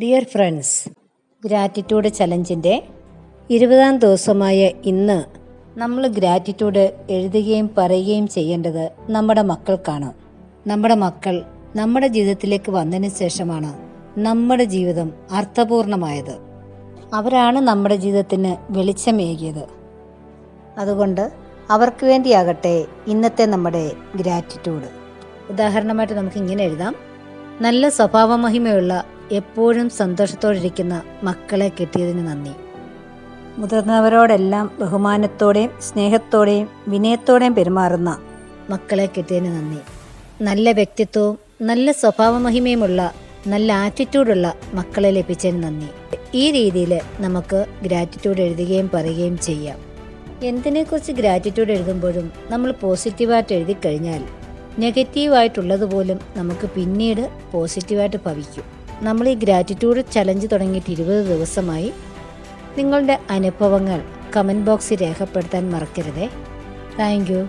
Dear friends, gratitude ചലഞ്ചിൻ്റെ 20ാം ദിവസമായ ഇന്ന് നമ്മൾ ഗ്രാറ്റിറ്റ്യൂഡ് എഴുതുകയും പറയുകയും ചെയ്യേണ്ടത് നമ്മുടെ മക്കൾക്കാണ്. നമ്മുടെ മക്കൾ നമ്മുടെ ജീവിതത്തിലേക്ക് വന്നതിന് ശേഷമാണ് നമ്മുടെ ജീവിതം അർത്ഥപൂർണമായത്. അവരാണ് നമ്മുടെ ജീവിതത്തിന് വെളിച്ചമേകിയത്. അതുകൊണ്ട് അവർക്ക് വേണ്ടിയാകട്ടെ ഇന്നത്തെ നമ്മുടെ ഗ്രാറ്റിറ്റ്യൂഡ്. ഉദാഹരണമായിട്ട് നമുക്ക് ഇങ്ങനെ എഴുതാം: നല്ല സ്വഭാവമഹിമയുള്ള, എപ്പോഴും സന്തോഷത്തോടിരിക്കുന്ന മക്കളെ കിട്ടിയതിന് നന്ദി. മുതിർന്നവരോടെല്ലാം ബഹുമാനത്തോടെയും സ്നേഹത്തോടെയും വിനയത്തോടെയും പെരുമാറുന്ന മക്കളെ കിട്ടിയതിന് നന്ദി. നല്ല വ്യക്തിത്വവും നല്ല സ്വഭാവമഹിമയുമുള്ള, നല്ല ആറ്റിറ്റ്യൂഡുള്ള മക്കളെ ലഭിച്ചതിന് നന്ദി. ഈ രീതിയിൽ നമുക്ക് ഗ്രാറ്റിറ്റ്യൂഡ് എഴുതുകയും പറയുകയും ചെയ്യാം. എന്തിനെക്കുറിച്ച് ഗ്രാറ്റിറ്റ്യൂഡ് എഴുതുമ്പോഴും നമ്മൾ പോസിറ്റീവായിട്ട് എഴുതി കഴിഞ്ഞാൽ നെഗറ്റീവായിട്ടുള്ളതുപോലും നമുക്ക് പിന്നീട് പോസിറ്റീവായിട്ട് ഭവിക്കും. നമ്മൾ ഈ ഗ്രാറ്റിറ്റ്യൂഡ് ചലഞ്ച് തുടങ്ങിയിട്ട് 20 ദിവസമായി. നിങ്ങളുടെ അനുഭവങ്ങൾ കമൻറ്റ് ബോക്സിൽ രേഖപ്പെടുത്താൻ മറക്കരുതേ. Thank you.